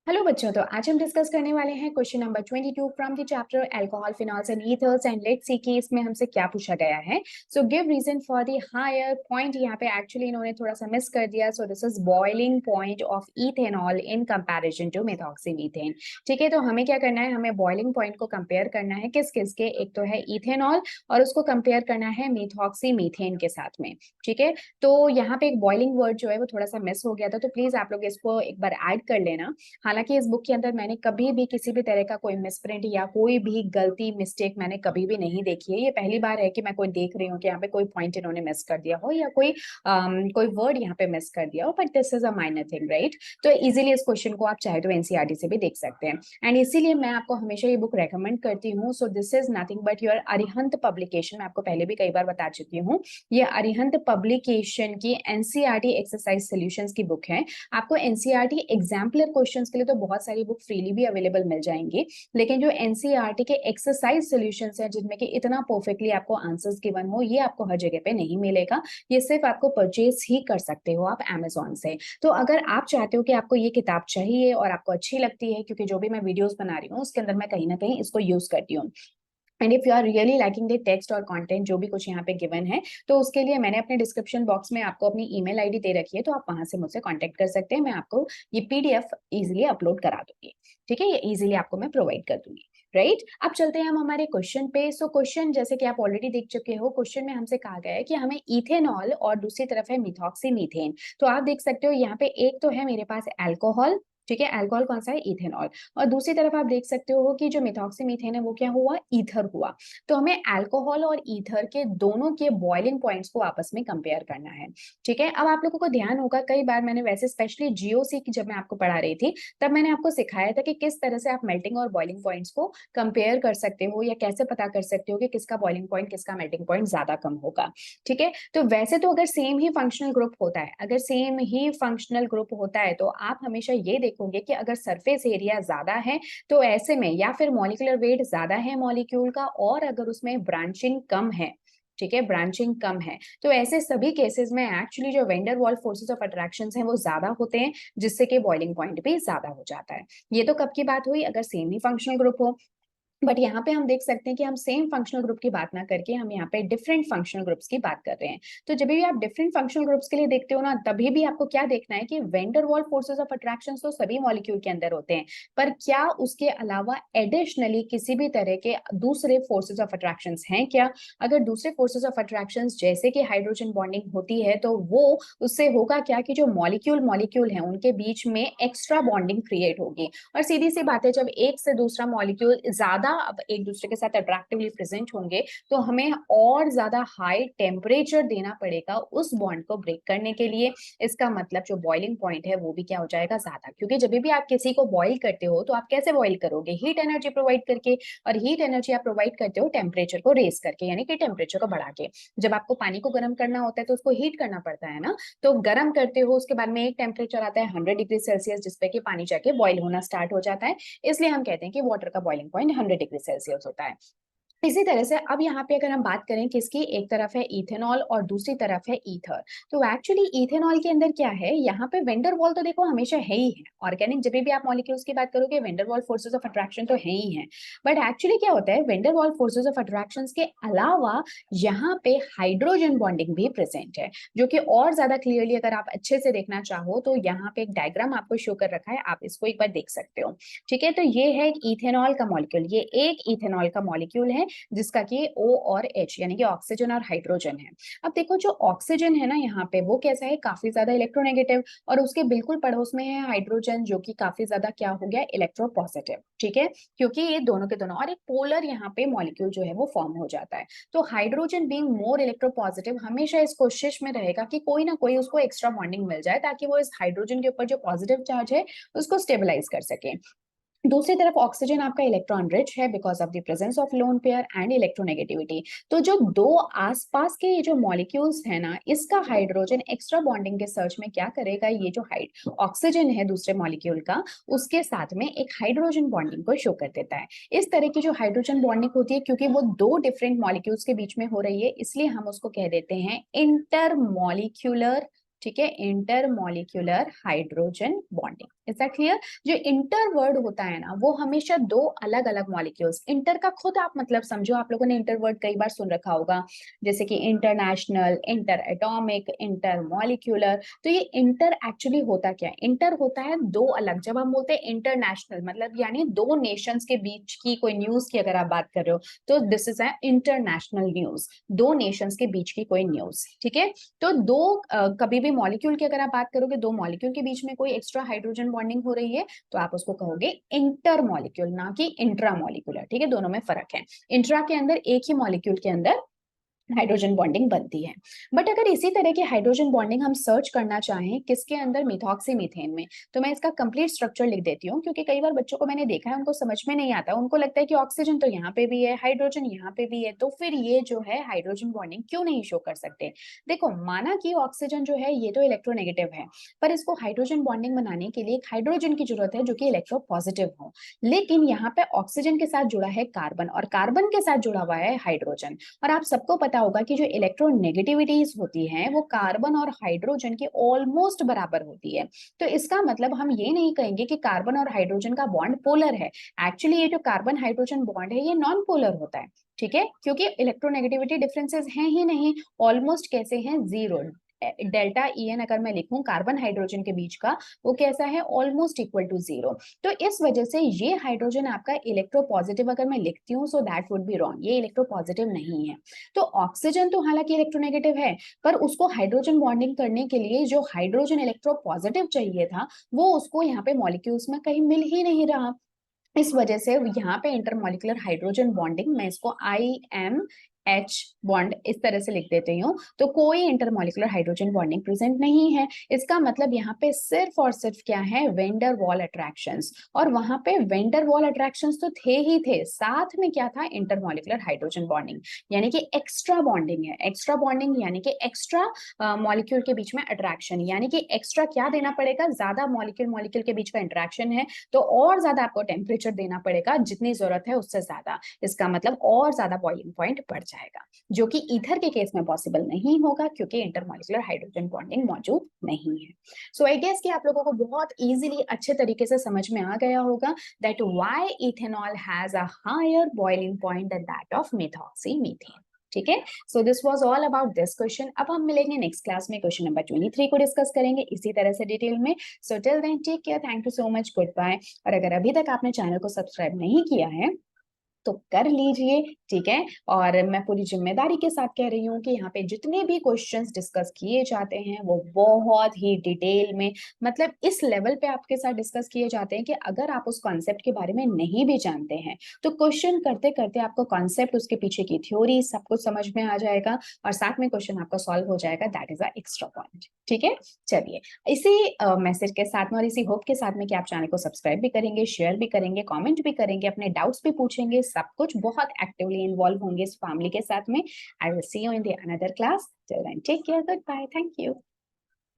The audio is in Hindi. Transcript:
हेलो बच्चों, तो आज हम डिस्कस करने वाले हैं question number 22 from the chapter alcohol phenols and ethers and let's see कि इसमें हमसे क्या पूछा गया है। So give reason for the higher point. यहाँ पे एक्चुअली इन्होंने थोड़ा सा मिस कर दिया। So this is boiling point of ethanol in comparison to methoxymethane. ठीक है, तो हमें क्या करना है, हमें बॉइलिंग पॉइंट को कंपेयर करना है किस किस के। एक तो है इथेनॉल और उसको कंपेयर करना है मेथॉक्सीमीथेन के साथ में। ठीक है, तो यहाँ पे एक बॉइलिंग वर्ड जो है वो थोड़ा सा मिस हो गया था, तो प्लीज आप लोग इसको एक बार ऐड कर लेना। हालांकि इस बुक के अंदर मैंने कभी भी किसी भी तरह का कोई मिसप्रिंट या कोई भी गलती मिस्टेक मैंने कभी भी नहीं देखी है। ये पहली बार है कि मैं कोई देख रही हूँ कि यहाँ पे कोई पॉइंट इन्होंने मिस कर दिया हो या कोई वर्ड यहाँ पे मिस कर दिया हो, but this is a minor thing, right. तो इजीली इस क्वेश्चन को आप चाहे तो एनसीईआरटी से भी देख सकते हैं, एंड इसीलिए मैं आपको हमेशा ये बुक रेकमेंड करती हूँ। सो this is nothing but your Arihant publication. मैं आपको पहले भी कई बार बता चुकी हूँ, ये अरिहंत पब्लिकेशन की एनसीईआरटी एक्सरसाइज सॉल्यूशंस की बुक है। आपको एनसीईआरटी एग्जाम्पलर क्वेश्चंस के लिए तो बहुत सारी बुक फ्रीली भी अवेलेबल मिल जाएंगी, लेकिन जो एनसीईआरटी के एक्सरसाइज सॉल्यूशंस हैं जिनमें कि इतना परफेक्टली आपको आंसर्स गिवन हो, ये आपको हर जगह पे नहीं मिलेगा। ये सिर्फ आपको परचेज ही कर सकते हो आप अमेजोन से। तो अगर आप चाहते हो कि आपको ये किताब चाहिए और आपको अच्छी लगती है, क्योंकि जो भी मैं वीडियोस बना रही हूँ उसके अंदर मैं कहीं ना कहीं इसको यूज करती हूँ, and if you are really liking the text और कंटेंट जो भी कुछ यहाँ पे गिवन है, तो उसके लिए मैंने अपने डिस्क्रिप्शन बॉक्स में आपको अपनी ईमेल आईडी दे रखी है, तो आप वहां से मुझसे कांटेक्ट कर सकते हैं। मैं आपको ये पीडीएफ इजीली अपलोड करा दूंगी। ठीक है, ये इजीली आपको मैं प्रोवाइड कर दूंगी, राइट। अब चलते हैं हम हमारे क्वेश्चन पे। सो क्वेश्चन जैसे कि आप ऑलरेडी देख चुके हो, क्वेश्चन में हमसे कहा गया है कि हमें इथेनॉल और दूसरी तरफ है मिथॉक्सीमीथेन। तो आप देख सकते हो यहाँ पे एक तो है मेरे पास अल्कोहल, ठीक है, अल्कोहल कौन सा है, इथेनॉल, और दूसरी तरफ आप देख सकते हो कि जो मिथॉक्सीमीथेन है वो क्या हुआ, ईथर हुआ। तो हमें अल्कोहल और ईथर के दोनों के बॉइलिंग पॉइंट्स को आपस में कंपेयर करना है। ठीक है, अब आप लोगों को ध्यान होगा, कई बार मैंने वैसे स्पेशली जीओसी की जब मैं आपको पढ़ा रही थी तब मैंने आपको सिखाया था कि किस तरह से आप मेल्टिंग और बॉइलिंग पॉइंट्स को कंपेयर कर सकते हो, या कैसे पता कर सकते हो कि किसका बॉइलिंग पॉइंट किसका मेल्टिंग पॉइंट ज्यादा कम होगा। ठीक है, तो वैसे तो अगर सेम ही फंक्शनल ग्रुप होता है, अगर सेम ही फंक्शनल ग्रुप होता है तो आप हमेशा ये देखोगे कि अगर सरफेस एरिया ज्यादा है तो ऐसे में, या फिर मॉलिक्यूलर वेट ज्यादा है मॉलिक्यूल का, और अगर उसमें ब्रांचिंग कम है, ठीक है, ब्रांचिंग कम है, तो ऐसे सभी केसेस में एक्चुअली जो vendor wall forces of attraction हैं वो ज्यादा होते हैं, जिससे कि बॉइलिंग पॉइंट भी ज्यादा हो जाता है। ये तो कब की बात हुई, अगर सेम ही फंक्शनल ग्रुप हो। बट यहाँ पे हम देख सकते हैं कि हम सेम फंक्शनल ग्रुप की बात ना करके हम यहाँ पे डिफरेंट फंक्शनल ग्रुप्स की बात कर रहे हैं। तो जब भी आप डिफरेंट फंक्शनल ग्रुप्स के लिए देखते हो ना, तभी भी आपको क्या देखना है कि vendor wall forces of attraction तो सभी मॉलिक्यूल के अंदर होते हैं, पर क्या उसके अलावा एडिशनली किसी भी तरह के दूसरे फोर्सेस ऑफ अट्रैक्शन हैं क्या। अगर दूसरे फोर्सेस ऑफ अट्रैक्शन जैसे कि हाइड्रोजन बॉन्डिंग होती है, तो वो उससे होगा क्या कि जो मॉलिक्यूल मॉलिक्यूल है उनके बीच में एक्स्ट्रा बॉन्डिंग क्रिएट होगी, और सीधी सी बात है, जब एक से दूसरा मॉलिक्यूल ज्यादा अब एक दूसरे के साथ अट्रैक्टिवली प्रेजेंट होंगे, तो हमें और ज्यादा हाई टेम्परेचर देना पड़ेगा उस बॉन्ड को ब्रेक करने के लिए। इसका मतलब जो बॉइलिंग पॉइंट है वो भी क्या हो जाएगा, ज्यादा, क्योंकि जब भी आप किसी को बॉइल करते हो तो आप कैसे बॉइल करोगे, हीट एनर्जी प्रोवाइड करके, और हीट एनर्जी आप प्रोवाइड करते हो टेम्परेचर को रेस करके, यानी कि टेम्परेचर को बढ़ा के। जब आपको पानी को गर्म करना होता है तो उसको हीट करना पड़ता है ना, तो गर्म करते हो, उसके बाद में एक टेम्परेचर आता है 100 डिग्री सेल्सियस, जिसपे कि पानी जाके बॉइल होना स्टार्ट हो जाता है। इसलिए हम कहते हैं कि वाटर का बॉइलिंग पॉइंट 100 डिग्री सेल्सियस होता है। इसी तरह से अब यहाँ पे अगर हम बात करें किसकी, एक तरफ है इथेनॉल और दूसरी तरफ है ईथर। तो एक्चुअली इथेनॉल के अंदर क्या है, यहाँ पे वेंडर वॉल तो देखो हमेशा है ही है, ऑर्गेनिक जब भी आप मॉलिक्यूल्स की बात करोगे vendor wall forces of attraction तो है ही है। बट एक्चुअली क्या होता है, vendor wall forces of attraction के अलावा यहाँ पे हाइड्रोजन बॉन्डिंग भी प्रेजेंट है, जो कि और ज्यादा क्लियरली अगर आप अच्छे से देखना चाहो तो यहाँ पे एक डायग्राम आपको शो कर रखा है, आप इसको एक बार देख सकते हो। ठीक है, तो ये है एक इथेनॉल का मॉलिक्यूल, ये एक इथेनॉल का मॉलिक्यूल है जिसका कि O और H यानी कि ऑक्सीजन और हाइड्रोजन है। अब देखो जो ऑक्सीजन है ना यहाँ पे, वो कैसा है, काफी ज्यादा इलेक्ट्रोनेगेटिव, और उसके बिल्कुल पड़ोस में है हाइड्रोजन जो कि काफी ज्यादा क्या हो गया, इलेक्ट्रोपॉजिटिव। ठीक है, क्योंकि ये दोनों के दोनों, और एक पोलर यहाँ पे मॉलिक्यूल जो है वो फॉर्म हो जाता है। तो हाइड्रोजन बीइंग मोर इलेक्ट्रोपॉजिटिव हमेशा इस कोशिश में रहेगा कि कोई ना कोई उसको एक्स्ट्रा बॉन्डिंग मिल जाए, ताकि वो इस हाइड्रोजन के ऊपर जो पॉजिटिव चार्ज है उसको स्टेबलाइज कर सके। दूसरी तरफ ऑक्सीजन आपका इलेक्ट्रॉन रिच है because of the presence of lone pair and electronegativity. तो जो दो आसपास के ये जो मॉलिक्यूल्स है ना, इसका हाइड्रोजन एक्स्ट्रा बॉन्डिंग के सर्च में क्या करेगा, ये जो ऑक्सीजन है दूसरे मॉलिक्यूल का, उसके साथ में एक हाइड्रोजन बॉन्डिंग को शो कर देता है। इस तरह की जो हाइड्रोजन बॉन्डिंग होती है, क्योंकि वो दो डिफरेंट मॉलिक्यूल्स के बीच में हो रही है, इसलिए हम उसको कह देते हैं इंटर मॉलिक्यूलर, ठीक है, intermolecular hydrogen bonding. Is that clear? जो इंटर वर्ड होता है ना, वो हमेशा दो अलग अलग मॉलिक्यूल्स, इंटर का खुद आप मतलब समझो, आप लोगों ने इंटर वर्ड कई बार सुन रखा होगा, जैसे कि international, inter atomic, inter molecular. तो ये इंटर एक्चुअली होता क्या है? इंटर होता है दो अलग। जब हम बोलते हैं इंटरनेशनल, मतलब यानी दो नेशंस के बीच की कोई न्यूज की अगर आप बात कर रहे हो, तो this is a international news, दो नेशंस के बीच की कोई न्यूज। ठीक है, तो दो कभी भी मॉलिक्यूल की अगर आप बात करोगे, दो मॉलिक्यूल के बीच में कोई एक्स्ट्रा हाइड्रोजन बॉन्डिंग हो रही है, तो आप उसको कहोगे इंटर मॉलिक्यूल, ना कि इंट्रा मॉलिक्यूलर। ठीक है, दोनों में फर्क है। इंट्रा के अंदर एक ही मॉलिक्यूल के अंदर हाइड्रोजन बॉन्डिंग बनती है। बट अगर इसी तरह की हाइड्रोजन बॉन्डिंग हम सर्च करना चाहें किसके अंदर, मिथॉक्सी मीथेन में, तो मैं इसका कंप्लीट स्ट्रक्चर लिख देती हूँ, क्योंकि कई बार बच्चों को मैंने देखा है उनको समझ में नहीं आता, उनको लगता है कि ऑक्सीजन तो यहाँ पे भी है, हाइड्रोजन यहाँ पे भी है, तो फिर ये जो है हाइड्रोजन बॉन्डिंग क्यों नहीं शो कर सकते। देखो, माना कि ऑक्सीजन जो है ये तो इलेक्ट्रोनेगेटिव है, पर इसको हाइड्रोजन बॉन्डिंग बनाने के लिए एक हाइड्रोजन की जरूरत है जो कि इलेक्ट्रो पॉजिटिव हो। लेकिन यहाँ पे ऑक्सीजन के साथ जुड़ा है कार्बन, और कार्बन के साथ जुड़ा हुआ है हाइड्रोजन। और आप सबको पता होगा कि जो इलेक्ट्रोनेगेटिविटीज होती हैं वो कार्बन और हाइड्रोजन के ऑलमोस्ट बराबर होती है। तो इसका मतलब हम ये नहीं कहेंगे कि कार्बन और हाइड्रोजन का बॉन्ड पोलर है। एक्चुअली ये जो कार्बन हाइड्रोजन बॉन्ड है ये नॉन पोलर होता है। ठीक है, क्योंकि इलेक्ट्रोनेगेटिविटी डिफरेंसेस हैं ही नहीं, ऑलमोस्ट कैसे हैं, जीरो। डेल्टा ई एन अगर मैं लिखूं कार्बन हाइड्रोजन के बीच का, वो कैसा है, ऑलमोस्ट इक्वल टू जीरो। तो इस वजह से ये हाइड्रोजन आपका इलेक्ट्रो पॉजिटिव अगर मैं लिखती हूँ, so that would be wrong, ये इलेक्ट्रो पॉजिटिव नहीं है। तो ऑक्सीजन तो हालांकि इलेक्ट्रोनेगेटिव है, पर उसको हाइड्रोजन बॉन्डिंग करने के लिए जो हाइड्रोजन इलेक्ट्रो पॉजिटिव चाहिए था, वो उसको यहाँ पे मॉलिक्यूल्स में कहीं मिल ही नहीं रहा। इस वजह से यहाँ पे इंटरमॉलिक्यूलर हाइड्रोजन बॉन्डिंग, मैं इसको IMH बॉन्ड इस तरह से लिख देती हूँ, तो कोई इंटरमॉलिक्यूलर हाइड्रोजन बॉन्डिंग प्रेजेंट नहीं है। इसका मतलब यहाँ पे सिर्फ और सिर्फ क्या है, वेंडर वॉल अट्रैक्शंस। और वहां पे वेंडर वॉल अट्रैक्शंस तो थे ही थे, साथ में क्या था, इंटरमॉलिक्यूलर हाइड्रोजन बॉन्डिंग, यानी कि एक्स्ट्रा बॉन्डिंग है। एक्स्ट्रा बॉन्डिंग यानी कि एक्स्ट्रा मॉलिक्यूल के बीच में अट्रैक्शन, यानी कि एक्स्ट्रा क्या देना पड़ेगा, ज्यादा मॉलिक्यूल मॉलिक्यूल के बीच का इंटरेक्शन है, तो और ज्यादा आपको टेम्परेचर देना पड़ेगा, जितनी जरूरत है उससे ज्यादा। इसका मतलब और ज्यादा बॉइलिंग पॉइंट बढ़ जाएगा, जो कि ईथर के केस में पॉसिबल नहीं होगा, क्योंकि इंटरमॉलिक्यूलर हाइड्रोजन बॉन्डिंग मौजूद नहीं है। सो आई गेस कि आप लोगों को बहुत इजीली अच्छे तरीके से समझ में आ गया होगा that why ethanol has a higher boiling point than that of methoxy methane. ठीक है, so this was all about this question. अब हम मिलेंगे नेक्स्ट क्लास में, क्वेश्चन नंबर 23 को डिस्कस करेंगे इसी तरह से डिटेल में। So till then take care, thank you so much, goodbye. और अगर अभी तक आपने चैनल को सब्सक्राइब नहीं किया है तो कर लीजिए। ठीक है, और मैं पूरी जिम्मेदारी के साथ कह रही हूँ कि यहाँ पे जितने भी क्वेश्चंस डिस्कस किए जाते हैं वो बहुत ही डिटेल में, मतलब इस लेवल पे आपके साथ डिस्कस किए जाते हैं कि अगर आप उस कॉन्सेप्ट के बारे में नहीं भी जानते हैं, तो क्वेश्चन करते करते आपको कॉन्सेप्ट, उसके पीछे की थ्योरी सब कुछ समझ में आ जाएगा, और साथ में क्वेश्चन आपका सॉल्व हो जाएगा। That is a extra point. ठीक है, चलिए, इसी मैसेज के साथ में और इसी होप के साथ में कि आप चैनल को सब्सक्राइब भी करेंगे, शेयर भी करेंगे, कमेंट भी करेंगे, अपने डाउट्स भी पूछेंगे, सब कुछ बहुत एक्टिवली इन्वॉल्व होंगे इस फैमिली के साथ में। I will see you in the another class. Till then take care, goodbye, thank you.